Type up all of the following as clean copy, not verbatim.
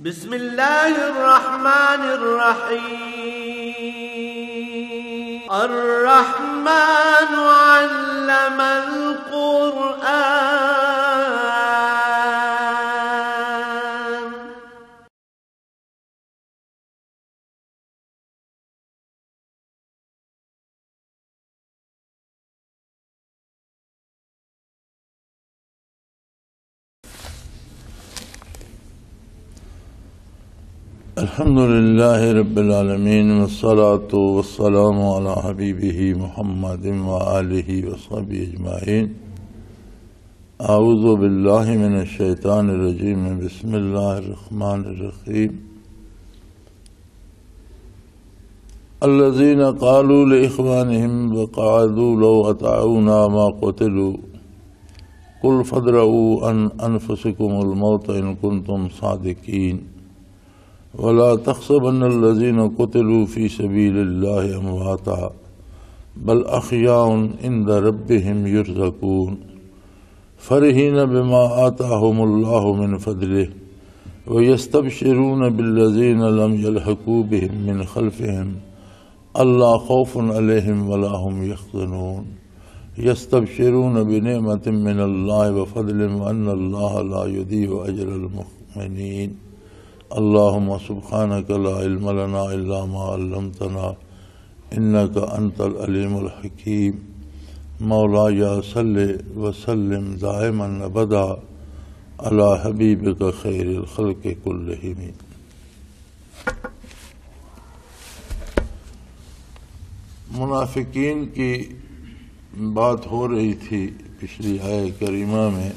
بسم الله الرحمن الرحيم. الرحمن علم القرآن. الحمد لله رب العالمين والصلاة والسلام على حبيبه محمد وآله وصحبه أجمعين. أعوذ بالله من الشيطان الرجيم. بسم الله الرحمن الرحيم. الذين قالوا لإخوانهم وقعدوا لو أطاعونا ما قتلوا قل فادرءوا عن أنفسكم الموت إن كنتم صادقين ولا تحسبن الذين قتلوا في سبيل الله أمواتا بل أحياء عند ربهم يرزقون فرحين بما آتاهم الله من فضله ويستبشرون بالذين لم يلحقوا بهم من خلفهم ألا خوف عليهم ولا هم يحزنون يستبشرون بنعمة من الله وفضل وأن الله لا يضيع أجر المؤمنين. اللهم سبحانك لا علم لنا إلا ما علمتنا إنك أنت العليم الحكيم. مولاي صل وسلم دائما أبدا على حبيبك خير الخلق كلهم. منافقین کی بات ہو رہی تھی پچھلی آیت کریمہ میں،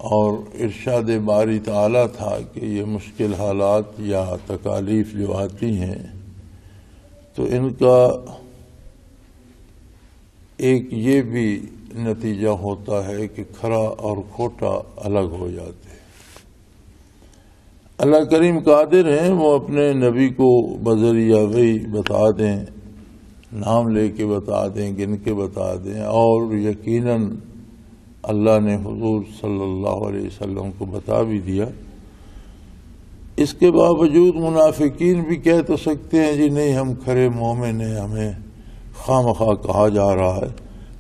اور ارشاد باری تعالیٰ تھا کہ یہ مشکل حالات یا تکالیف جو آتی ہیں تو ان کا ایک یہ بھی نتیجہ ہوتا ہے کہ کھرا اور کھوٹا الگ ہو جاتے ہیں۔ اللہ کریم قادر ہیں، وہ اپنے نبی کو بذریعہ وحی بتا دیں، نام لے کے بتا دیں، گن کے بتا دیں، اور یقیناً اللہ نے حضور صلی اللہ علیہ وسلم کو بتا بھی دیا۔ اس کے باوجود منافقین بھی کہہ تو سکتے ہیں جی نہیں ہم کھرے مومن ہیں، ہمیں خواہ مخواہ کہا جا رہا ہے۔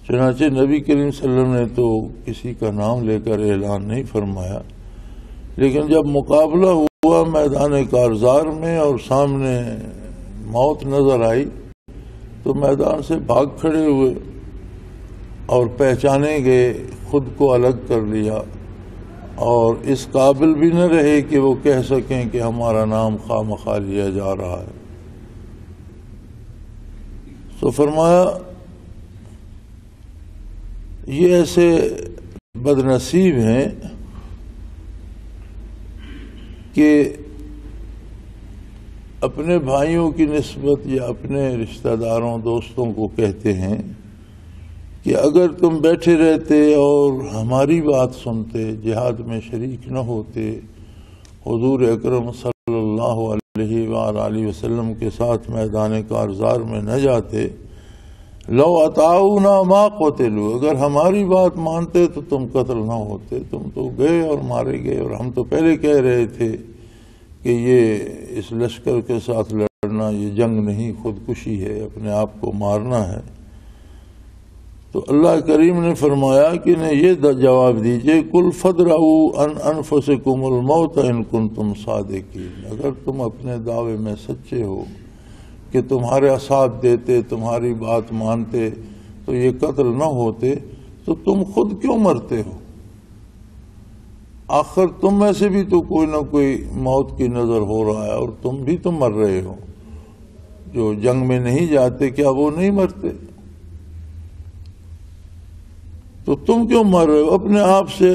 چنانچہ نبی کریم صلی اللہ علیہ وسلم نے تو کسی کا نام لے کر اعلان نہیں فرمایا، لیکن جب مقابلہ ہوا میدان کارزار میں اور سامنے موت نظر آئی تو میدان سے بھاگ کھڑے ہوئے اور پہچانے گئے، خود کو الگ کر لیا، اور اس قابل بھی نہ رہے کہ وہ کہہ سکیں کہ ہمارا نام خواہ مخواہ لیا جا رہا ہے۔ تو فرمایا یہ ایسے بد نصیب ہیں کہ اپنے بھائیوں کی نسبت یا اپنے رشتہ داروں دوستوں کو کہتے ہیں کہ اگر تم بیٹھے رہتے اور ہماری بات سنتے، جہاد میں شریک نہ ہوتے، حضور اکرم صلی اللہ علیہ وآلہ وسلم کے ساتھ میدان کارزار میں نہ جاتے، لو اطاعونا ما قتلوا، اگر ہماری بات مانتے تو تم قتل نہ ہوتے، تم تو گئے اور مارے گئے، اور ہم تو پہلے کہہ رہے تھے کہ یہ اس لشکر کے ساتھ لڑنا یہ جنگ نہیں، خودکشی ہے، اپنے آپ کو مارنا ہے۔ تو اللہ کریم نے فرمایا کہ یہ جواب دیجئے، قل فادرؤوا عن انفسکم الموت ان کنتم صادقین، اگر تم اپنے دعوے میں سچے ہو کہ تمہارے ساتھ دیتے، تمہاری بات مانتے تو یہ قتل نہ ہوتے، تو تم خود کیوں مرتے ہو؟ آخر تم میں سے بھی تو کوئی نہ کوئی موت کی نظر ہو رہا ہے، اور تم بھی تو مر رہے ہو۔ جو جنگ میں نہیں جاتے کیا وہ نہیں مرتے؟ تو تم کیوں مر رہے ہو؟ اپنے آپ سے،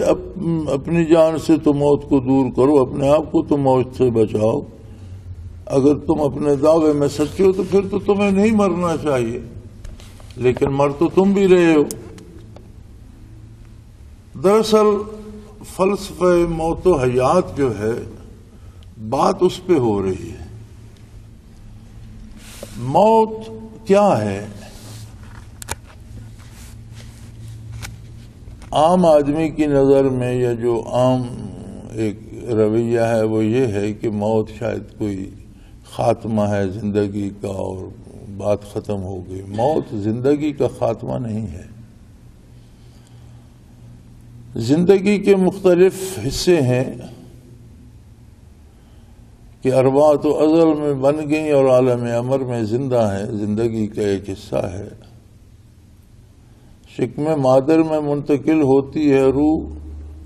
اپنی جان سے تو موت کو دور کرو، اپنے آپ کو تو موت سے بچاؤ۔ اگر تم اپنے دعوے میں سچے ہو تو پھر تو تمہیں نہیں مرنا چاہیے، لیکن مر تو تم بھی رہے ہو۔ دراصل فلسفہ موت و حیات جو ہے بات اس پہ ہو رہی ہے۔ موت کیا ہے؟ عام آدمی کی نظر میں یا جو عام ایک رویہ ہے وہ یہ ہے کہ موت شاید کوئی خاتمہ ہے زندگی کا اور بات ختم ہو گئی. موت زندگی کا خاتمہ نہیں ہے. زندگی کے مختلف حصے ہیں کہ ارواح تو ازل میں بن گئیں اور عالم امر میں زندہ ہیں. زندگی کا ایک حصہ ہے. شکم مادر میں منتقل ہوتی ہے روح،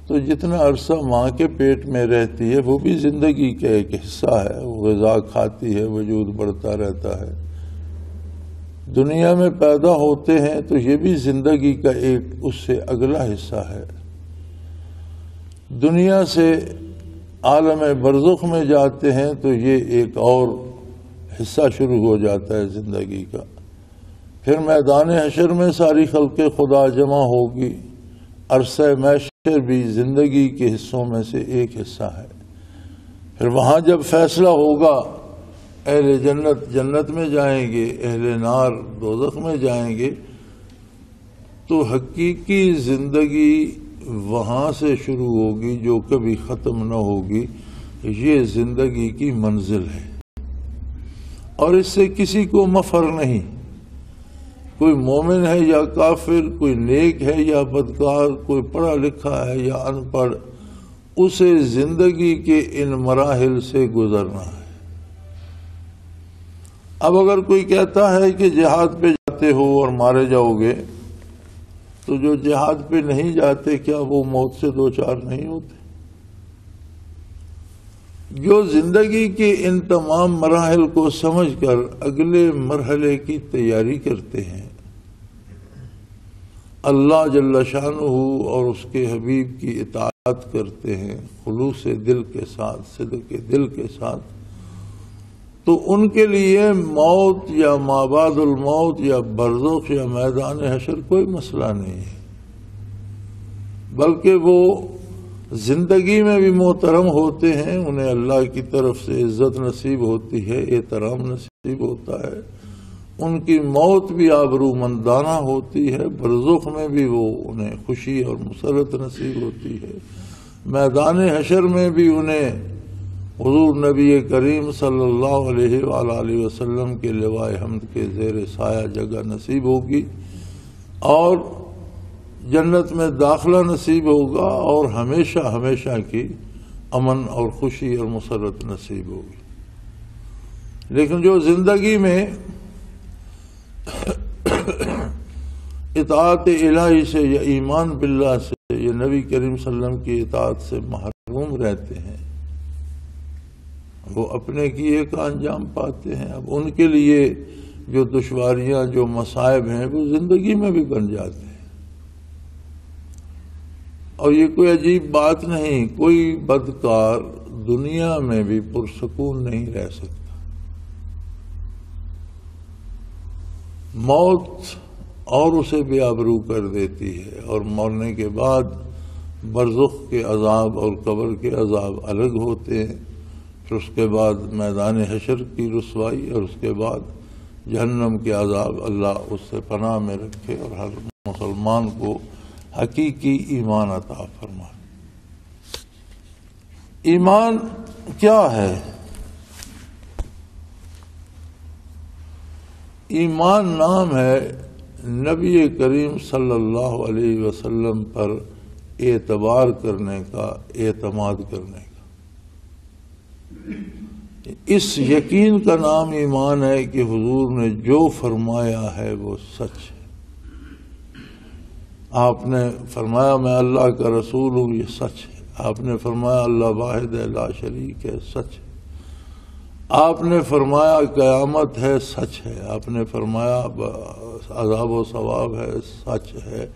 تو جتنا عرصہ ماں کے پیٹ میں رہتی ہے وہ بھی زندگی کا ایک حصہ ہے. وہ غذا کھاتی ہے، وجود بڑھتا رہتا ہے. دنیا میں پیدا ہوتے ہیں تو یہ بھی زندگی کا ایک اس سے اگلا حصہ ہے. دنیا سے عالم برزخ میں جاتے ہیں تو یہ ایک اور حصہ شروع ہو جاتا ہے زندگی کا. پھر میدان حشر میں ساری خلق خدا جمع ہوگی. عرصہ محشر بھی زندگی کے حصوں میں سے ایک حصہ ہے. پھر وہاں جب فیصلہ ہوگا، اہل جنت جنت میں جائیں گے، اہل نار دوزخ میں جائیں گے، تو حقیقی زندگی وہاں سے شروع ہوگی جو کبھی ختم نہ ہوگی. یہ زندگی کی منزل ہے اور اس سے کسی کو مفر نہیں. کوئی مومن ہے یا کافر، کوئی نیک ہے یا بدکار، کوئی پڑھا لکھا ہے یا ان پڑھ، اسے زندگی کے ان مراحل سے گزرنا ہے. اب اگر کوئی کہتا ہے کہ جہاد پہ جاتے ہو اور مارے جاؤ گے، تو جو جہاد پہ نہیں جاتے کیا وہ موت سے دوچار نہیں ہوتے؟ جو زندگی کے ان تمام مراحل کو سمجھ کر اگلے مرحلے کی تیاری کرتے ہیں، اللہ جل شانہ اور اس کے حبیب کی اطاعت کرتے ہیں خلوص دل کے ساتھ، صدق دل کے ساتھ، تو ان کے لیے موت یا مابعد الموت یا برزخ یا میدان حشر کوئی مسئلہ نہیں ہے، بلکہ وہ زندگی میں بھی محترم ہوتے ہیں. انہیں اللہ کی طرف سے عزت نصیب ہوتی ہے، احترام نصیب ہوتا ہے. ان کی موت بھی آبرومندانہ ہوتی ہے. برزخ میں بھی وہ انہیں خوشی اور مسرت نصیب ہوتی ہے. میدان حشر میں بھی انہیں حضور نبی کریم صلی اللہ علیہ وآلہ وسلم کے لوائے حمد کے زیر سایہ جگہ نصیب ہوگی اور جنت میں داخلہ نصیب ہوگا اور ہمیشہ ہمیشہ کی امن اور خوشی اور مسرت نصیب ہوگی. لیکن جو زندگی میں اطاعت الہی سے یا ایمان باللہ سے یا نبی کریم صلی اللہ علیہ وسلم کی اطاعت سے محروم رہتے ہیں، وہ اپنے کیے کا انجام پاتے ہیں. اب ان کے لیے جو دشواریاں، جو مصائب ہیں، وہ زندگی میں بھی بن جاتے ہیں. اور یہ کوئی عجیب بات نہیں. کوئی بدکار دنیا میں بھی پرسکون نہیں رہ سکتا. موت اور اسے بے آبرو کر دیتی ہے، اور مرنے کے بعد برزخ کے عذاب اور قبر کے عذاب الگ ہوتے ہیں. پھر اس کے بعد میدان حشر کی رسوائی اور اس کے بعد جہنم کے عذاب. اللہ اس سے پناہ میں رکھے اور ہر مسلمان کو حقیقی ایمان عطا فرمائے. ایمان کیا ہے؟ ایمان نام ہے نبی کریم صلی اللہ علیہ وسلم پر اعتبار کرنے کا، اعتماد کرنے کا. اس یقین کا نام ایمان ہے کہ حضور نے جو فرمایا ہے وہ سچ ہے. آپ نے فرمایا میں اللہ کا رسول ہوں، یہ سچ ہے. آپ نے فرمایا اللہ واحد ہے، لا شریک ہے، سچ ہے. آپ نے فرمایا قیامت ہے، سچ ہے. آپ نے فرمایا عذاب و ثواب ہے، سچ ہے.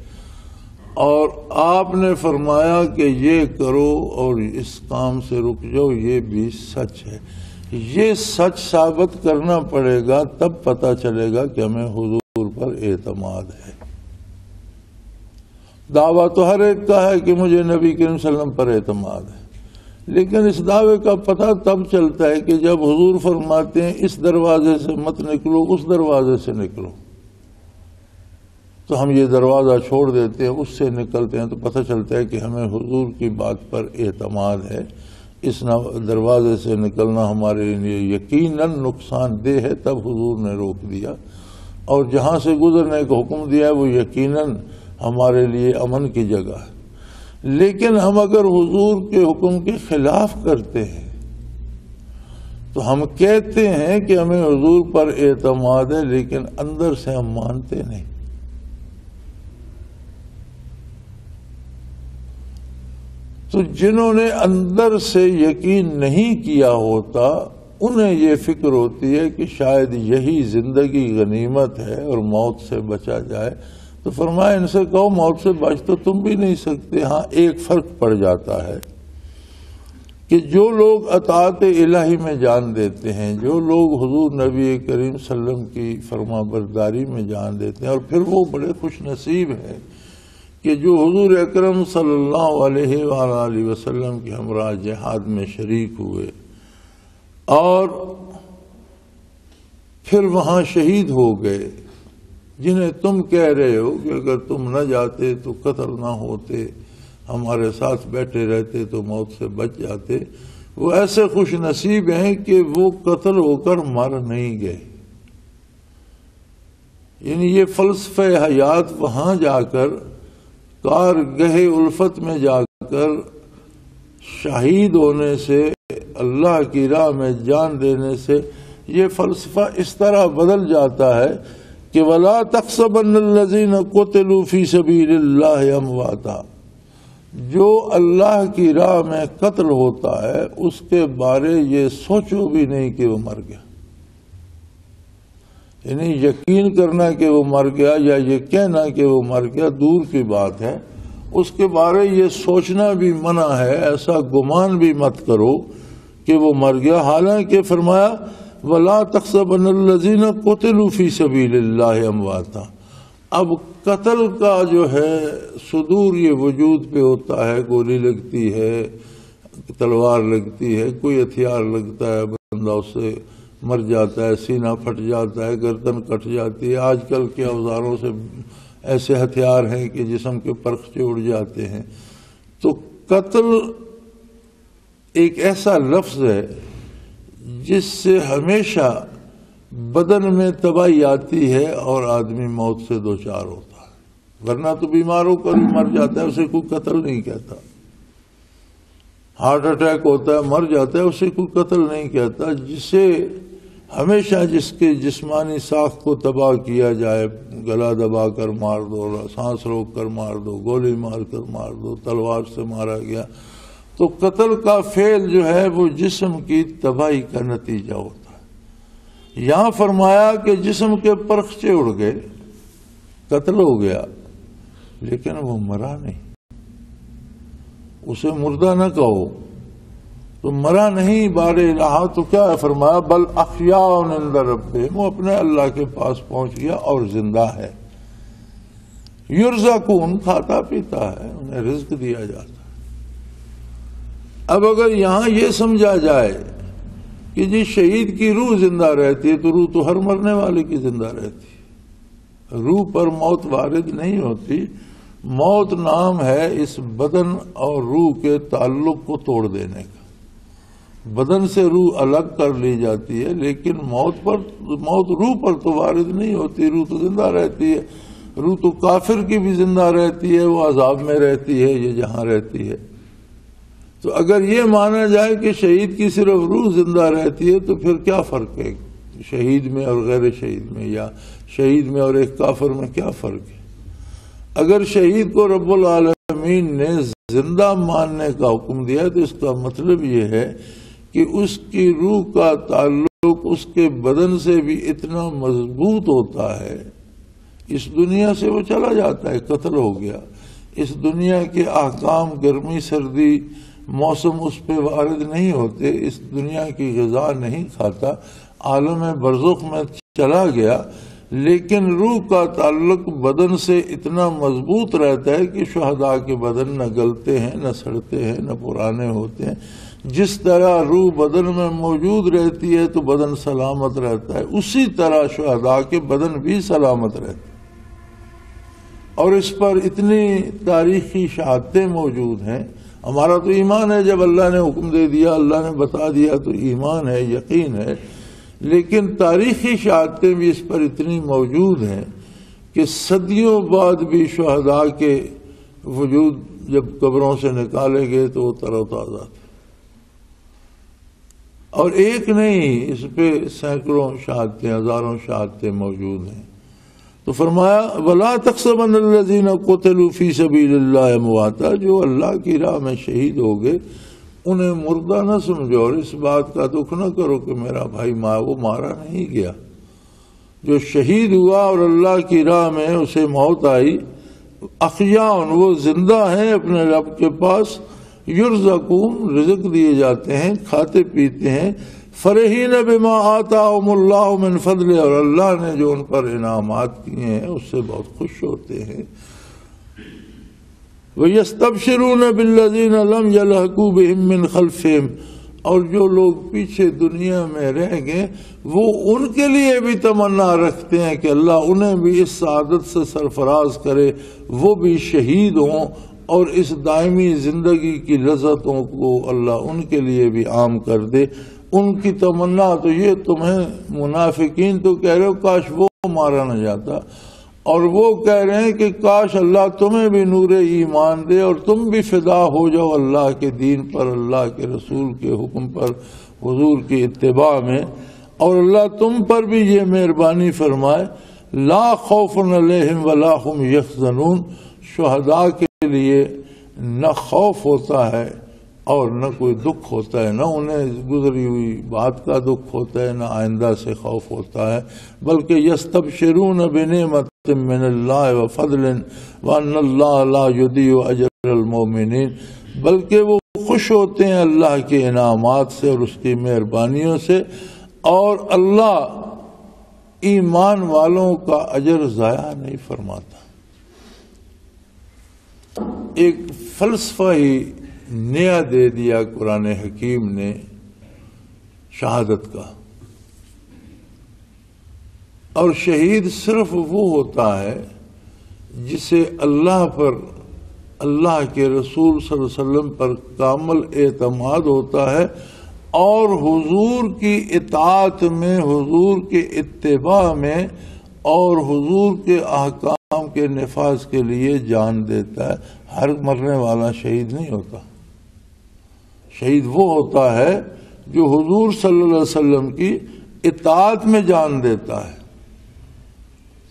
اور آپ نے فرمایا کہ یہ کرو اور اس کام سے رک جاؤ، یہ بھی سچ ہے. یہ سچ ثابت کرنا پڑے گا، تب پتہ چلے گا کہ ہمیں حضور پر اعتماد ہے. دعویٰ تو ہر ایک کا ہے کہ مجھے نبی کریم صلی اللہ علیہ وسلم پر اعتماد ہے، لیکن اس دعوے کا پتہ تب چلتا ہے کہ جب حضور فرماتے ہیں اس دروازے سے مت نکلو، اس دروازے سے نکلو. تو ہم یہ دروازہ چھوڑ دیتے ہیں، اس سے نکلتے ہیں، تو پتہ چلتا ہے کہ ہمیں حضور کی بات پر اعتماد ہے، اس دروازے سے نکلنا ہمارے لیے یقیناً نقصان دہ ہے، تب حضور نے روک دیا، اور جہاں سے گزرنے کا حکم دیا ہے وہ یقیناً ہمارے لیے امن کی جگہ ہے۔ لیکن ہم اگر حضور کے حکم کے خلاف کرتے ہیں تو ہم کہتے ہیں کہ ہمیں حضور پر اعتماد ہے، لیکن اندر سے ہم مانتے نہیں۔ تو جنہوں نے اندر سے یقین نہیں کیا ہوتا انہیں یہ فکر ہوتی ہے کہ شاید یہی زندگی غنیمت ہے اور موت سے بچا جائے، تو فرمایا ان سے کہو موت سے بچ تو تم بھی نہیں سکتے۔ ہاں ایک فرق پڑ جاتا ہے کہ جو لوگ اطاعت الہی میں جان دیتے ہیں، جو لوگ حضور نبی کریم صلی اللہ علیہ وسلم کی فرما برداری میں جان دیتے ہیں، اور پھر وہ بڑے خوش نصیب ہیں کہ جو حضور اکرم صلی اللہ علیہ وآلہ وسلم کے ہمراہ جہاد میں شریک ہوئے اور پھر وہاں شہید ہو گئے، جنہیں تم کہہ رہے ہو کہ اگر تم نہ جاتے تو قتل نہ ہوتے، ہمارے ساتھ بیٹھے رہتے تو موت سے بچ جاتے، وہ ایسے خوش نصیب ہیں کہ وہ قتل ہو کر مر نہیں گئے۔ یعنی یہ فلسفہ حیات وہاں جا کر، کارگہ الفت میں جا کر شہید ہونے سے، اللہ کی راہ میں جان دینے سے، یہ فلسفہ اس طرح بدل جاتا ہے کہ وَلَا تَحْسَبَنَّ الَّذِينَ قُتِلُوا فِي سَبِيلِ اللَّهِ أَمْوَاتًا، جو اللہ کی راہ میں قتل ہوتا ہے اس کے بارے یہ سوچو بھی نہیں کہ وہ مر گیا۔ یعنی یقین کرنا کہ وہ مر گیا یا یہ کہنا کہ وہ مر گیا دور کی بات ہے، اس کے بارے یہ سوچنا بھی منع ہے، ایسا گمان بھی مت کرو کہ وہ مر گیا۔ حالانکہ فرمایا وَلَا تَحْسَبَنَّ الَّذِينَ قُتِلُوا فِي سَبِيلِ اللَّهِ أَمْوَاتًا۔ اب قتل کا جو ہے صدور یہ وجود پہ ہوتا ہے، گولی لگتی ہے، تلوار لگتی ہے، کوئی ہتھیار لگتا ہے، بندہ اس سے مر جاتا ہے، سینہ پھٹ جاتا ہے، گردن کٹ جاتی ہے۔ آج کل کے اوزاروں سے ایسے ہتھیار ہیں کہ جسم کے پرخچے اڑ جاتے ہیں۔ تو قتل ایک ایسا لفظ ہے جس سے ہمیشہ بدن میں تباہی آتی ہے اور آدمی موت سے دوچار ہوتا ہے، ورنہ تو بیمار ہو کر مر جاتا ہے، اسے کوئی قتل نہیں کہتا۔ ہارٹ اٹیک ہوتا ہے، مر جاتا ہے، اسے کوئی قتل نہیں کہتا۔ جسے ہمیشہ جس کے جسمانی ساخت کو تباہ کیا جائے، گلا دبا کر مار دو، سانس روک کر مار دو، گولی مار کر مار دو، تلوار سے مارا گیا، تو قتل کا فعل جو ہے وہ جسم کی تباہی کا نتیجہ ہوتا ہے۔ یہاں فرمایا کہ جسم کے پرخچے اڑ گئے، قتل ہو گیا، لیکن وہ مرا نہیں، اسے مردہ نہ کہو، تو مرا نہیں بار الہ، تو کیا ہے فرمایا بل احیاء عند ربہم، وہ اپنے اللہ کے پاس پہنچ گیا اور زندہ ہے۔ یرزقون، کھاتا پیتا ہے، انہیں رزق دیا جاتا ہے۔ اب اگر یہاں یہ سمجھا جائے کہ جی شہید کی روح زندہ رہتی ہے، تو روح تو ہر مرنے والے کی زندہ رہتی ہے، روح پر موت وارد نہیں ہوتی۔ موت نام ہے اس بدن اور روح کے تعلق کو توڑ دینے کا۔ بدن سے روح الگ کر لی جاتی ہے، لیکن موت روح پر تو وارد نہیں ہوتی، روح تو زندہ رہتی ہے۔ روح تو کافر کی بھی زندہ رہتی ہے، وہ عذاب میں رہتی ہے، یہ جہاں رہتی ہے۔ تو اگر یہ مانا جائے کہ شہید کی صرف روح زندہ رہتی ہے، تو پھر کیا فرق ہے شہید میں اور غیر شہید میں، یا شہید میں اور ایک کافر میں کیا فرق ہے؟ اگر شہید کو رب العالمین نے زندہ ماننے کا حکم دیا تو اس کا مطلب یہ ہے کہ اس کی روح کا تعلق اس کے بدن سے بھی اتنا مضبوط ہوتا ہے، اس دنیا سے وہ چلا جاتا ہے، قتل ہو گیا، اس دنیا کے احکام گرمی سردی موسم اس پہ وارد نہیں ہوتے، اس دنیا کی غذا نہیں کھاتا، عالم برزخ میں چلا گیا، لیکن روح کا تعلق بدن سے اتنا مضبوط رہتا ہے کہ شہداء کے بدن نہ گلتے ہیں، نہ سڑتے ہیں، نہ پرانے ہوتے ہیں۔ جس طرح روح بدن میں موجود رہتی ہے تو بدن سلامت رہتا ہے، اسی طرح شہداء کے بدن بھی سلامت رہتے ہیں۔ اور اس پر اتنی تاریخی شہادتیں موجود ہیں. ہمارا تو ایمان ہے، جب اللہ نے حکم دے دیا، اللہ نے بتا دیا تو ایمان ہے، یقین ہے. لیکن تاریخی شہادتیں بھی اس پر اتنی موجود ہیں کہ صدیوں بعد بھی شہداء کے وجود جب قبروں سے نکالے گئے تو وہ تر و تازہ تھے. اور ایک نہیں، اس پہ سینکڑوں شہادتیں، ہزاروں شہادتیں موجود ہیں. تو فرمایا وَلَا تَحْسَبَنَّ الَّذِينَ قُتِلُوا فِي سَبِيلِ اللَّهِ أَمْوَاتًا، جو اللہ کی راہ میں شہید ہو گئے انہیں مردہ نہ سمجھو، اور اس بات کا دکھ نہ کرو کہ میرا بھائی وہ مارا نہیں گیا. جو شہید ہوا اور اللہ کی راہ میں اسے موت آئی، احیاء، وہ زندہ ہیں اپنے رب کے پاس، یرزقون، رزق دیے جاتے ہیں، کھاتے پیتے ہیں. فرحین بما آتاہم اللہ من فضل، اور اللہ نے جو ان پر انعامات کیے ہیں اس سے بہت خوش ہوتے ہیں. وَيَسْتَبْشِرُونَ بِالَّذِينَ لَمْ يَلْحَقُوا بِهِم مِّن خَلْفِهِمْ، اور جو لوگ پیچھے دنیا میں رہ گئے وہ ان کے لیے بھی تمنا رکھتے ہیں کہ اللہ انہیں بھی اس سعادت سے سرفراز کرے، وہ بھی شہید ہوں اور اس دائمی زندگی کی لذتوں کو اللہ ان کے لیے بھی عام کر دے. ان کی تمنا تو یہ، تمہیں منافقین تو کہہ رہے ہو کاش وہ مارا نہ جاتا، اور وہ کہہ رہے ہیں کہ کاش اللہ تمہیں بھی نور ایمان دے اور تم بھی فدا ہو جاؤ اللہ کے دین پر، اللہ کے رسول کے حکم پر، حضور کی اتباع میں، اور اللہ تم پر بھی یہ مہربانی فرمائے. لا خوف علیہم ولا هم یحزنون، شہداء کے لیے نہ خوف ہوتا ہے اور نہ کوئی دکھ ہوتا ہے، نہ انہیں گزری ہوئی بات کا دکھ ہوتا ہے، نہ آئندہ سے خوف ہوتا ہے، بلکہ یستبشرون بنعمت من اللہ وفضل وان اللہ لا یضیع اجر المؤمنین، بلکہ وہ خوش ہوتے ہیں اللہ کے انعامات سے اور اس کی مہربانیوں سے، اور اللہ ایمان والوں کا اجر ضائع نہیں فرماتا. ایک فلسفہ ہی نیا دے دیا قرآن حکیم نے شہادت کا. اور شہید صرف وہ ہوتا ہے جسے اللہ پر، اللہ کے رسول صلی اللہ علیہ وسلم پر کامل اعتماد ہوتا ہے اور حضور کی اطاعت میں، حضور کے اتباع میں اور حضور کے احکام کے نفاذ کے لیے جان دیتا ہے. ہر مرنے والا شہید نہیں ہوتا. شہید وہ ہوتا ہے جو حضور صلی اللہ علیہ وسلم کی اطاعت میں جان دیتا ہے.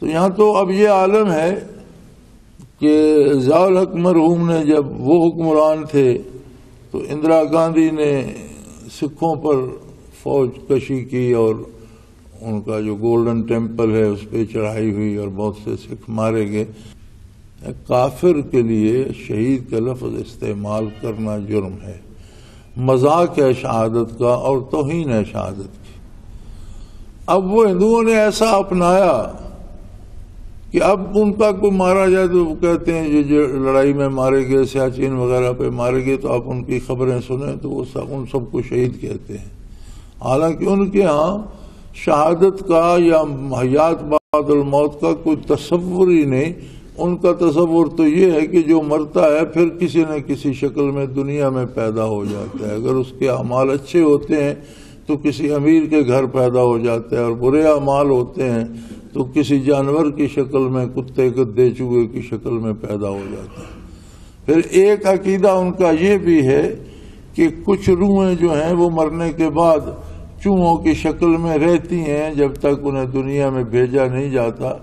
تو یہاں تو اب یہ عالم ہے کہ ضیاء الحق مرحوم نے جب وہ حکمران تھے تو اندرا گاندھی نے سکھوں پر فوج کشی کی اور ان کا جو گولڈن ٹیمپل ہے اس پہ چڑھائی ہوئی اور بہت سے سکھ مارے گئے. کافر کے لیے شہید کا لفظ استعمال کرنا جرم ہے، مذاق ہے شہادت کا اور توہین ہے شہادت کی. اب وہ ہندوؤں نے ایسا اپنایا کہ اب ان کا کوئی مارا جائے تو وہ کہتے ہیں جو لڑائی میں مارے گئے، سیاچین وغیرہ پہ مارے گئے، تو آپ ان کی خبریں سنیں تو وہ ان سب کو شہید کہتے ہیں. حالانکہ ان کے ہاں شہادت کا یا حیات بعد الموت کا کوئی تصور ہی نہیں. ان کا تصور تو یہ ہے کہ جو مرتا ہے پھر کسی نہ کسی شکل میں دنیا میں پیدا ہو جاتا ہے. اگر اس کے اعمال اچھے ہوتے ہیں تو کسی امیر کے گھر پیدا ہو جاتا ہے، اور برے اعمال ہوتے ہیں تو کسی جانور کی شکل میں، کتے گدے چوہے کی شکل میں پیدا ہو جاتا ہے. پھر ایک عقیدہ ان کا یہ بھی ہے کہ کچھ روحیں جو ہیں وہ مرنے کے بعد چوہوں کی شکل میں رہتی ہیں جب تک انہیں دنیا میں بھیجا نہیں جاتا.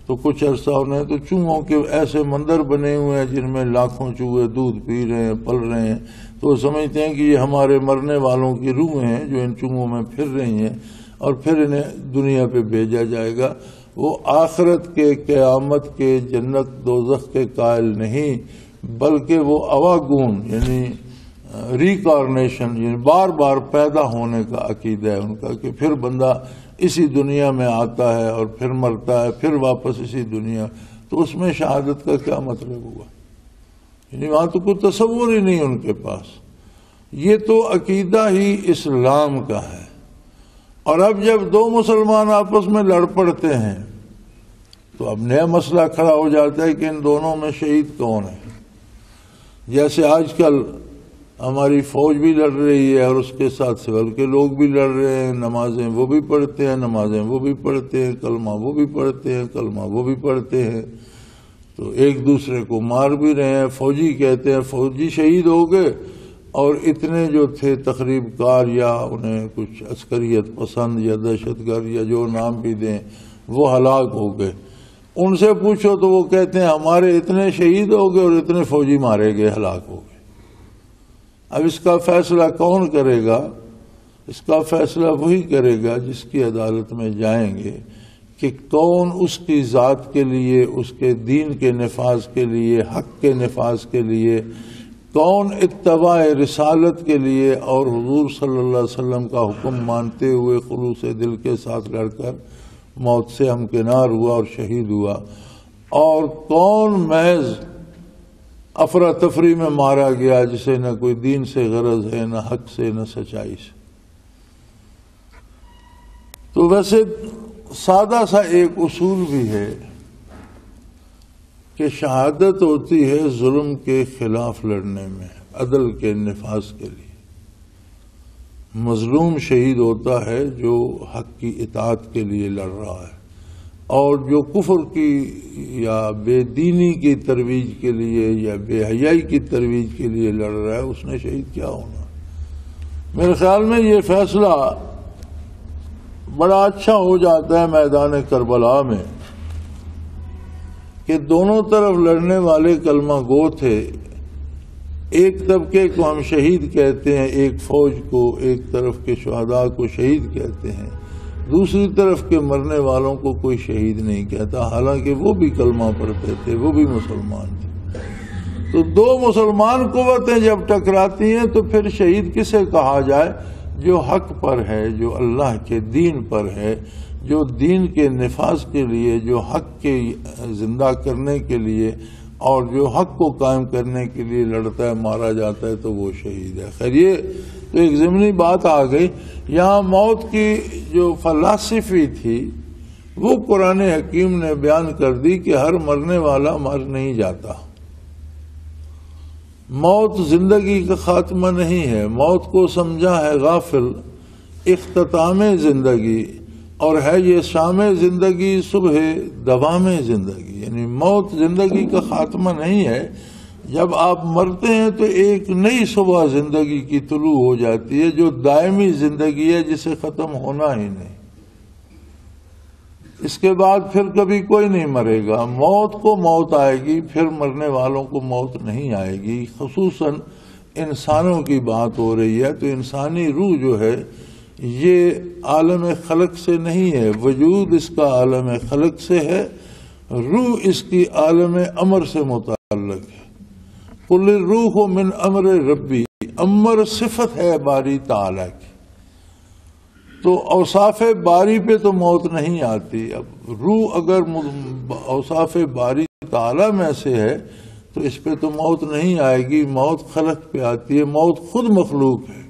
تو کچھ عرصہ انہیں تو چوہوں کے ایسے مندر بنے ہوئے ہیں جن میں لاکھوں چوہے دودھ پی رہے ہیں، پل رہے ہیں. تو وہ سمجھتے ہیں کہ یہ ہمارے مرنے والوں کی روحیں ہیں جو ان چوہوں میں پھر رہی ہیں اور پھر انہیں دنیا پہ بھیجا جائے گا. وہ آخرت کے، قیامت کے، جنت دوزخ کے قائل نہیں، بلکہ وہ اواگون یعنی ریکارنیشن، یعنی بار بار پیدا ہونے کا عقیدہ ہے ان کا، کہ پھر بندہ اسی دنیا میں آتا ہے اور پھر مرتا ہے، پھر واپس اسی دنیا. تو اس میں شہادت کا کیا مطلب ہوا؟ یعنی وہاں تو کوئی تصور ہی نہیں ان کے پاس. یہ تو عقیدہ ہی اسلام کا ہے. اور اب جب دو مسلمان آپس میں لڑ پڑتے ہیں تو اب نیا مسئلہ کھڑا ہو جاتا ہے کہ ان دونوں میں شہید کون ہے. جیسے آج کل ہماری فوج بھی لڑ رہی ہے اور اس کے ساتھ سول کے لوگ بھی لڑ رہے ہیں، نمازیں وہ بھی پڑھتے ہیں، نمازیں وہ بھی پڑھتے ہیں، کلمہ وہ بھی پڑھتے ہیں، کلمہ وہ بھی پڑھتے ہیں، تو ایک دوسرے کو مار بھی رہے ہیں. فوجی کہتے ہیں فوجی شہید ہو گئے، اور اتنے جو تھے تخریب کار یا انہیں کچھ عسکریت پسند یا دہشت گرد یا جو نام بھی دیں وہ ہلاک ہو گئے. ان سے پوچھو تو وہ کہتے ہیں ہمارے اتنے شہید ہو گئے اور اتنے فوجی مارے گئے، ہلاک ہو گئے. اب اس کا فیصلہ کون کرے گا؟ اس کا فیصلہ وہی کرے گا جس کی عدالت میں جائیں گے کہ کون اس کی ذات کے لیے، اس کے دین کے نفاذ کے لیے، حق کے نفاذ کے لیے، کون اتباع رسالت کے لیے اور حضور صلی اللہ علیہ وسلم کا حکم مانتے ہوئے خلوص دل کے ساتھ لڑ کر موت سے ہمکنار ہوا اور شہید ہوا، اور کون محض افراتفری میں مارا گیا جسے نہ کوئی دین سے غرض ہے، نہ حق سے، نہ سچائی سے. تو ویسے سادہ سا ایک اصول بھی ہے کہ شہادت ہوتی ہے ظلم کے خلاف لڑنے میں، عدل کے نفاذ کے لیے. مظلوم شہید ہوتا ہے جو حق کی اطاعت کے لیے لڑ رہا ہے، اور جو کفر کی یا بے دینی کی ترویج کے لیے یا بے حیائی کی ترویج کے لیے لڑ رہا ہے، اس نے شہید کیا ہونا. میرے خیال میں یہ فیصلہ بڑا اچھا ہو جاتا ہے میدان کربلا میں کہ دونوں طرف لڑنے والے کلمہ گو تھے. ایک طبقے کو ہم شہید کہتے ہیں، ایک فوج کو، ایک طرف کے شہداء کو شہید کہتے ہیں، دوسری طرف کے مرنے والوں کو کوئی شہید نہیں کہتا، حالانکہ وہ بھی کلمہ پڑھتے تھے، وہ بھی مسلمان تھے. تو دو مسلمان قوتیں جب ٹکراتی ہیں تو پھر شہید کسے کہا جائے؟ جو حق پر ہے، جو اللہ کے دین پر ہے، جو دین کے نفاذ کے لیے، جو حق کے زندہ کرنے کے لیے اور جو حق کو قائم کرنے کے لیے لڑتا ہے، مارا جاتا ہے، تو وہ شہید ہے. خیر یہ تو ایک ضمنی بات آ گئی. یہاں موت کی جو فلسفی تھی وہ قرآن حکیم نے بیان کر دی کہ ہر مرنے والا مر نہیں جاتا. موت زندگی کا خاتمہ نہیں ہے. موت کو سمجھا ہے غافل اختتام زندگی، اور ہے یہ شام زندگی صبح دوام زندگی. یعنی موت زندگی کا خاتمہ نہیں ہے. جب آپ مرتے ہیں تو ایک نئی صبح زندگی کی طلوع ہو جاتی ہے جو دائمی زندگی ہے، جسے ختم ہونا ہی نہیں. اس کے بعد پھر کبھی کوئی نہیں مرے گا. موت کو موت آئے گی، پھر مرنے والوں کو موت نہیں آئے گی. خصوصاً انسانوں کی بات ہو رہی ہے تو انسانی روح جو ہے یہ عالم خلق سے نہیں ہے. وجود اس کا عالم خلق سے ہے، روح اس کی عالم امر سے متعلق ہے. قل الروح من امر ربی، امر صفت ہے باری تعالیٰ کی. تو اوصاف باری پہ تو موت نہیں آتی. اب روح اگر اوصاف باری تعالیٰ میں سے ہے تو اس پہ تو موت نہیں آئے گی. موت خلق پہ آتی ہے. موت خود مخلوق ہے.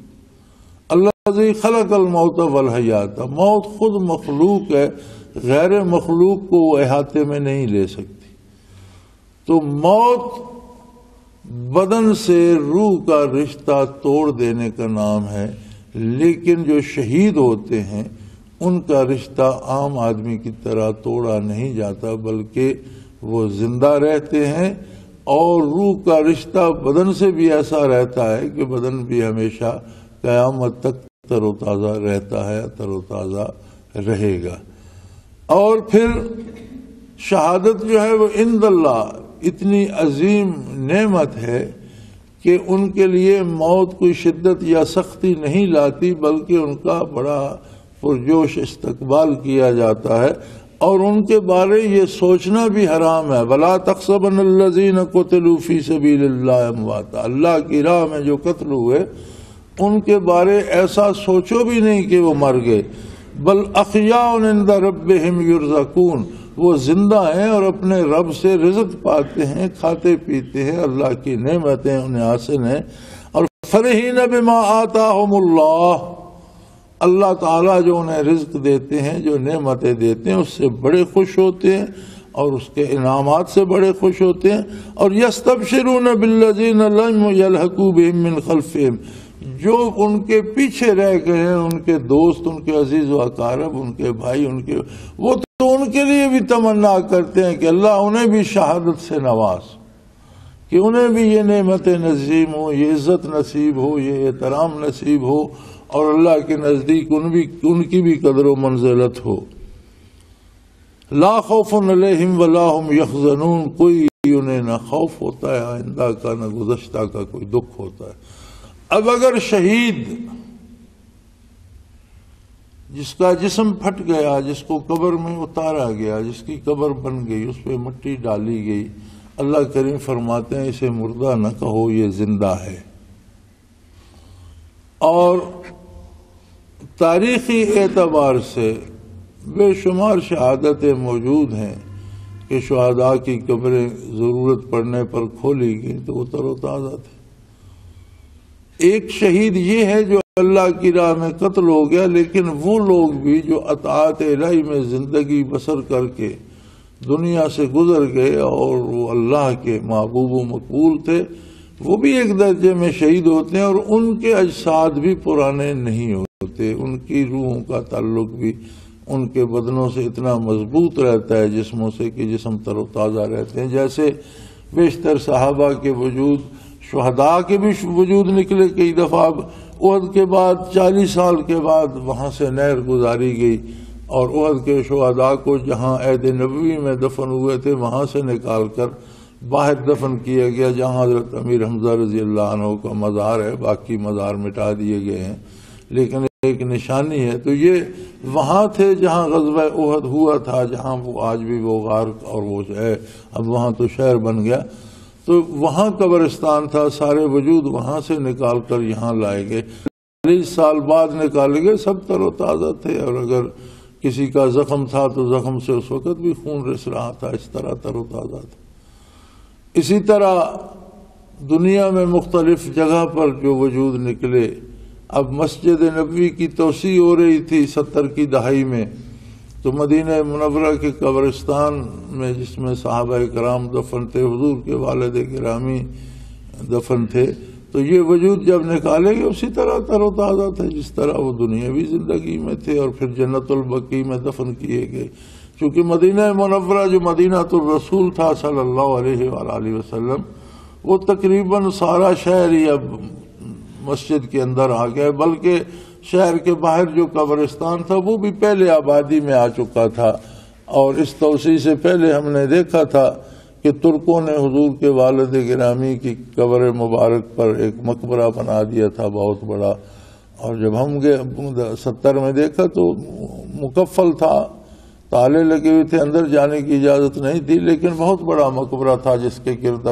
الذی خلق الموت والحیات، موت خود مخلوق ہے، غیر مخلوق کو وہ احاطے میں نہیں لے سکتی. تو موت بدن سے روح کا رشتہ توڑ دینے کا نام ہے، لیکن جو شہید ہوتے ہیں ان کا رشتہ عام آدمی کی طرح توڑا نہیں جاتا، بلکہ وہ زندہ رہتے ہیں. اور روح کا رشتہ بدن سے بھی ایسا رہتا ہے کہ بدن بھی ہمیشہ قیامت تک تر و تازہ رہتا ہے، تر و تازہ رہے گا. اور پھر شہادت جو ہے وہ عند اللہ اتنی عظیم نعمت ہے کہ ان کے لیے موت کوئی شدت یا سختی نہیں لاتی، بلکہ ان کا بڑا پرجوش استقبال کیا جاتا ہے. اور ان کے بارے یہ سوچنا بھی حرام ہے. وَلَا تَحْسَبَنَّ الَّذِينَ قُتِلُوا فِي سَبِيلِ اللَّهِ أَمْوَاتًا، اللہ کی راہ میں جو قتل ہوئے ان کے بارے ایسا سوچو بھی نہیں کہ وہ مر گئے. بل احیاء عند ربهم يرزقون، وہ زندہ ہیں اور اپنے رب سے رزق پاتے ہیں، کھاتے پیتے ہیں، اللہ کی نعمتیں انہیں حاصل ہیں. اور فرحین بما آتاہم اللہ، اللہ تعالیٰ جو انہیں رزق دیتے ہیں، جو نعمتیں دیتے ہیں، اس سے بڑے خوش ہوتے ہیں اور اس کے انعامات سے بڑے خوش ہوتے ہیں. اور یستبشرون بالذین لم یلحقوا بہم من خلفہم، جو ان کے پیچھے رہ گئے ہیں، ان کے دوست، ان کے عزیز و اقارب، ان کے بھائی، وہ تو ان کے لیے بھی تمنا کرتے ہیں کہ اللہ انہیں بھی شہادت سے نواز، کہ انہیں بھی یہ نعمت نصیب ہو، یہ عزت نصیب ہو، یہ احترام نصیب ہو، اور اللہ کے نزدیک ان کی بھی قدر و منزلت ہو. لا خوف علیہم ولا هم یحزنون، کوئی انہیں نہ خوف ہوتا ہے آئندہ کا، نہ گزشتہ کا کوئی دکھ ہوتا ہے. اب اگر شہید جس کا جسم پھٹ گیا، جس کو قبر میں اتارا گیا، جس کی قبر بن گئی، اس پہ مٹی ڈالی گئی، اللہ کریم فرماتے ہیں اسے مردہ نہ کہو، یہ زندہ ہے. اور تاریخی اعتبار سے بے شمار شہادتیں موجود ہیں کہ شہداء کی قبریں ضرورت پڑنے پر کھولی گئیں تو وہ تر و تازہ تھے. ایک شہید یہ ہے جو اللہ کی راہ میں قتل ہو گیا، لیکن وہ لوگ بھی جو اطاعت الہی میں زندگی بسر کر کے دنیا سے گزر گئے اور وہ اللہ کے محبوب و مقبول تھے، وہ بھی ایک درجے میں شہید ہوتے ہیں، اور ان کے اجساد بھی پرانے نہیں ہوتے، ان کی روحوں کا تعلق بھی ان کے بدنوں سے اتنا مضبوط رہتا ہے جسموں سے کہ جسم تر و تازہ رہتے ہیں. جیسے بیشتر صحابہ کے وجود، شہداء کے بھی وجود نکلے. کئی دفعہ احد کے بعد 40 سال کے بعد وہاں سے نہر گزاری گئی اور احد کے شہداء کو جہاں عہد نبوی میں دفن ہوئے تھے وہاں سے نکال کر باہر دفن کیا گیا، جہاں حضرت امیر حمزہ رضی اللہ عنہ کا مزار ہے. باقی مزار مٹا دیے گئے ہیں، لیکن ایک نشانی ہے. تو یہ وہاں تھے جہاں غزوہ احد ہوا تھا، جہاں وہ آج بھی وہ غار اور وہ ہے، اب وہاں تو شہر بن گیا. تو وہاں قبرستان تھا، سارے وجود وہاں سے نکال کر یہاں لائے گئے. 40 سال بعد نکالے گئے، سب تر و تازہ تھے. اور اگر کسی کا زخم تھا تو زخم سے اس وقت بھی خون رس رہا تھا، اس طرح تر و تازہ تھا. اسی طرح دنیا میں مختلف جگہ پر جو وجود نکلے. اب مسجد نبوی کی توسیع ہو رہی تھی 70 کی دہائی میں، تو مدینہ منورہ کے قبرستان میں جس میں صحابہ کرام دفن تھے، حضور کے والد گرامی دفن تھے، تو یہ وجود جب نکالے گئے اسی طرح تر و تازہ تھے جس طرح وہ دنیاوی زندگی میں تھے. اور پھر جنت البقیع میں دفن کیے گئے، چونکہ مدینہ منورہ جو مدینہ الرسول تھا صلی اللہ علیہ وآلہ وسلم، وہ تقریباً سارا شہر ہی اب مسجد کے اندر آ گیا، بلکہ شہر کے باہر جو قبرستان تھا وہ بھی پہلے آبادی میں آ چکا تھا. اور اس توسیع سے پہلے ہم نے دیکھا تھا کہ ترکوں نے حضور کے والد گرامی کی قبر مبارک پر ایک مقبرہ بنا دیا تھا بہت بڑا. اور جب ہم 70 میں دیکھا تو مقفل تھا، تالے لگے ہوئے تھے، اندر جانے کی اجازت نہیں تھی، لیکن بہت بڑا مقبرہ تھا جس کے گرد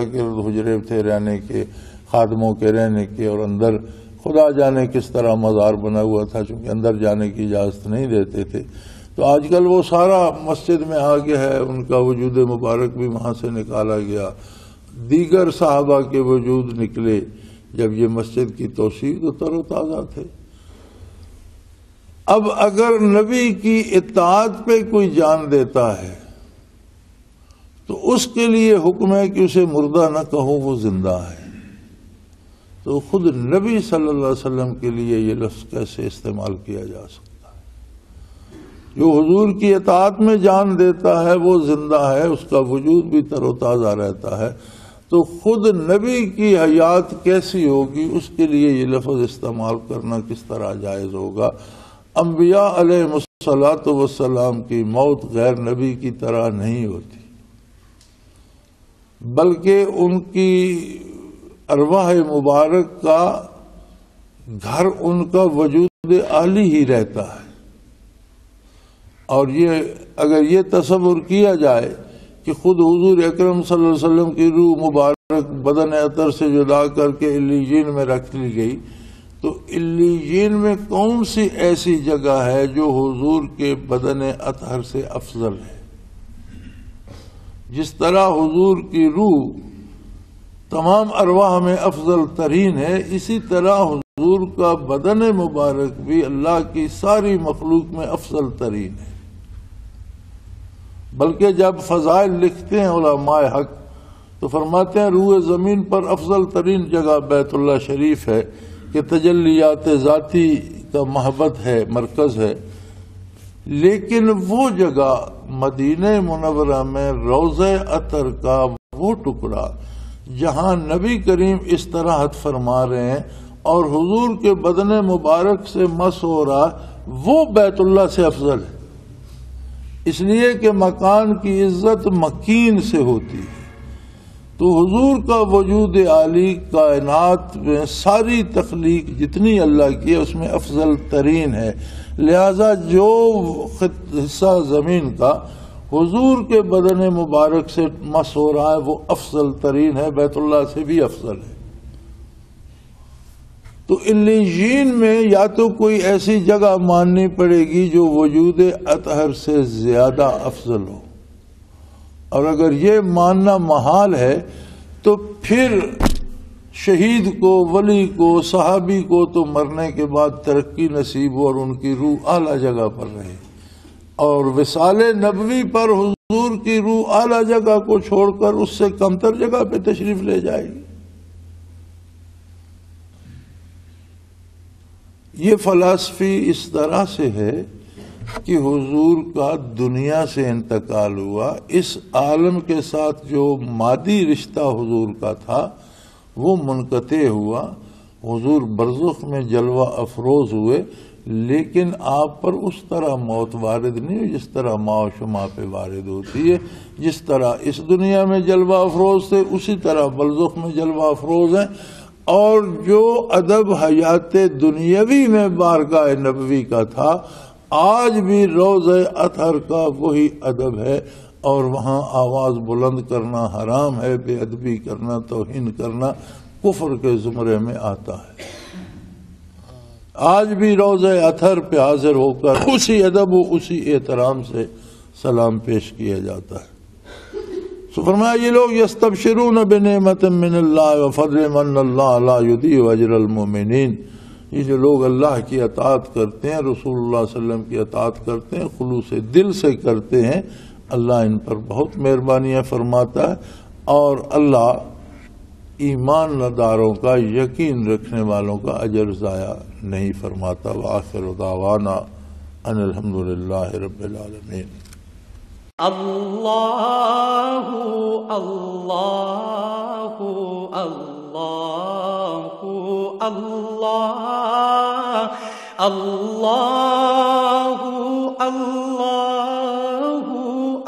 حجرے تھے رہنے کے، خادموں کے رہنے کے، اور اندر خدا جانے کس طرح مزار بنا ہوا تھا، چونکہ اندر جانے کی اجازت نہیں دیتے تھے. تو آج کل وہ سارا مسجد میں آ گیا ہے، ان کا وجود مبارک بھی وہاں سے نکالا گیا. دیگر صحابہ کے وجود نکلے جب یہ مسجد کی توسیع تو تر و تازہ تھے. اب اگر نبی کی اطاعت پہ کوئی جان دیتا ہے تو اس کے لیے حکم ہے کہ اسے مردہ نہ کہو، وہ زندہ ہے. تو خود نبی صلی اللہ علیہ وسلم کے لیے یہ لفظ کیسے استعمال کیا جا سکتا ہے؟ جو حضور کی اطاعت میں جان دیتا ہے وہ زندہ ہے، اس کا وجود بھی تر و تازہ رہتا ہے. تو خود نبی کی حیات کیسی ہوگی، اس کے لیے یہ لفظ استعمال کرنا کس طرح جائز ہوگا؟ انبیاء علیہ الصلوۃ والسلام کی موت غیر نبی کی طرح نہیں ہوتی، بلکہ ان کی ارواح مبارک کا گھر ان کا وجود عالی ہی رہتا ہے. اور یہ اگر یہ تصور کیا جائے کہ خود حضور اکرم صلی اللہ علیہ وسلم کی روح مبارک بدن اطہر سے جدا کر کے علیین میں رکھ لی گئی، تو علیین میں کون سی ایسی جگہ ہے جو حضور کے بدن اطہر سے افضل ہے؟ جس طرح حضور کی روح تمام ارواح میں افضل ترین ہے، اسی طرح حضور کا بدن مبارک بھی اللہ کی ساری مخلوق میں افضل ترین ہے. بلکہ جب فضائل لکھتے ہیں علماء حق تو فرماتے ہیں روح زمین پر افضل ترین جگہ بیت اللہ شریف ہے کہ تجلیات ذاتی کا محبت ہے، مرکز ہے، لیکن وہ جگہ مدینہ منورہ میں روضہ اطہر کا وہ ٹکڑا جہاں نبی کریم استراحت فرما رہے ہیں اور حضور کے بدن مبارک سے مس ہو رہا، وہ بیت اللہ سے افضل ہے، اس لیے کہ مکان کی عزت مکین سے ہوتی ہے۔ تو حضور کا وجود عالی کائنات میں ساری تخلیق جتنی اللہ کی ہے اس میں افضل ترین ہے، لہذا جو حصہ زمین کا حضور کے بدن مبارک سے مس ہو رہا ہے وہ افضل ترین ہے، بیت اللہ سے بھی افضل ہے۔ تو علیین میں یا تو کوئی ایسی جگہ ماننی پڑے گی جو وجود اطہر سے زیادہ افضل ہو، اور اگر یہ ماننا محال ہے تو پھر شہید کو، ولی کو، صحابی کو تو مرنے کے بعد ترقی نصیب ہو اور ان کی روح اعلیٰ جگہ پر رہے، اور وصال نبوی پر حضور کی روح اعلیٰ جگہ کو چھوڑ کر اس سے کمتر جگہ پہ تشریف لے جائے گی۔ یہ فلسفی اس طرح سے ہے کہ حضور کا دنیا سے انتقال ہوا، اس عالم کے ساتھ جو مادی رشتہ حضور کا تھا وہ منقطع ہوا، حضور برزخ میں جلوہ افروز ہوئے، لیکن آپ پر اس طرح موت وارد نہیں ہوئی جس طرح ماں و شما پہ وارد ہوتی ہے۔ جس طرح اس دنیا میں جلوہ افروز تھے اسی طرح برزخ میں جلوہ افروز ہیں، اور جو ادب حیات دنیاوی میں بارگاہ نبوی کا تھا آج بھی روضہ اطہر کا وہی ادب ہے، اور وہاں آواز بلند کرنا حرام ہے، بے ادبی کرنا، توہین کرنا کفر کے زمرے میں آتا ہے۔ آج بھی روضہ اطہر پہ حاضر ہو کر اسی ادب و اسی احترام سے سلام پیش کیا جاتا ہے۔ تو فرمایا یہ لوگ یستبشرون بنعمت من اللہ وفضل من اللہ لا یضیع اجر المؤمنین، یہ جو لوگ اللہ کی اطاعت کرتے ہیں، رسول اللہ صلی اللہ علیہ وسلم کی اطاعت کرتے ہیں، خلوص دل سے کرتے ہیں، اللہ ان پر بہت مہربانیاں فرماتا ہے، اور اللہ ایمان داروں کا، یقین رکھنے والوں کا اجر ضائع نہیں فرماتا۔ وآخر دعوانا ان الحمدللہ رب العالمین۔ اللہ اللہ اللہ اللہ اللہ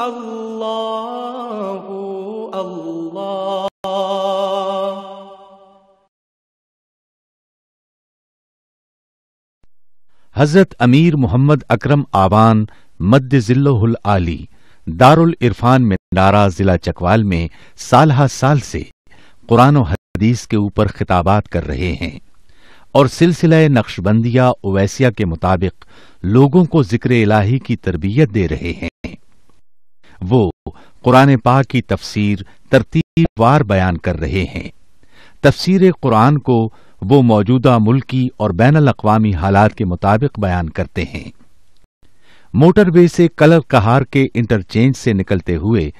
اللہ اللہ اللہ۔ حضرت امیر محمد اکرم آوان مد ظلہ العالی دارالعرفان منارہ ضلع چکوال میں سالہ سال سے قرآن و حدیث کے اوپر خطابات کر رہے ہیں، اور سلسلہ نقشبندیہ اویسیہ کے مطابق لوگوں کو ذکر الہی کی تربیت دے رہے ہیں۔ وہ قرآن پاک کی تفسیر ترتیب وار بیان کر رہے ہیں۔ تفسیر قرآن کو وہ موجودہ ملکی اور بین الاقوامی حالات کے مطابق بیان کرتے ہیں۔ موٹر وے سے کلر کہار کے انٹرچینج سے نکلتے ہوئے،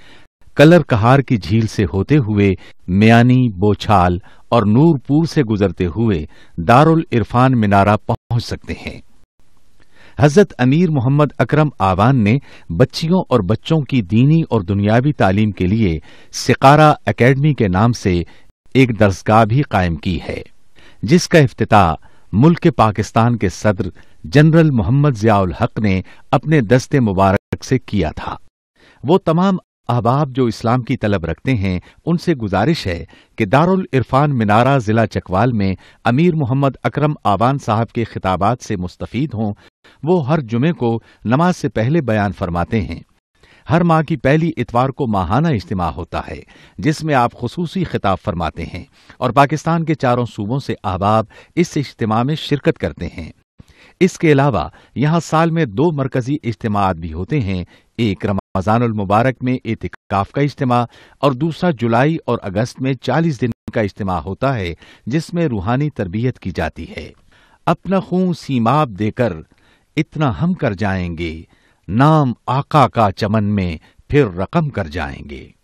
کلر کہار کی جھیل سے ہوتے ہوئے، میانی، بوچھال اور نور پور سے گزرتے ہوئے دارالعرفان منارہ پہنچ سکتے ہیں۔ حضرت امیر محمد اکرم آوان نے بچیوں اور بچوں کی دینی اور دنیاوی تعلیم کے لیے سقارہ اکیڈمی کے نام سے ایک درسگاہ بھی قائم کی ہے، جس کا افتتاح ملک پاکستان کے صدر جنرل محمد ضیاء الحق نے اپنے دست مبارک سے کیا تھا۔ وہ تمام احباب جو اسلام کی طلب رکھتے ہیں ان سے گزارش ہے کہ دارالعرفان منارہ ضلع چکوال میں امیر محمد اکرم آوان صاحب کے خطابات سے مستفید ہوں۔ وہ ہر جمعے کو نماز سے پہلے بیان فرماتے ہیں۔ ہر ماہ کی پہلی اتوار کو ماہانہ اجتماع ہوتا ہے جس میں آپ خصوصی خطاب فرماتے ہیں، اور پاکستان کے چاروں صوبوں سے احباب اس اجتماع میں شرکت کرتے ہیں۔ اس کے علاوہ یہاں سال میں 2 مرکزی اجتماعات بھی ہوتے ہیں، ایک رمضان المبارک میں اعتکاف کا اجتماع اور دوسرا جولائی اور اگست میں 40 دن کا اجتماع ہوتا ہے جس میں روحانی تربیت کی جاتی ہے۔ اپنا خون سیماب دے کر اتنا ہم کر جائیں گے، نام آقا کا چمن میں پھر رقم کر جائیں گے۔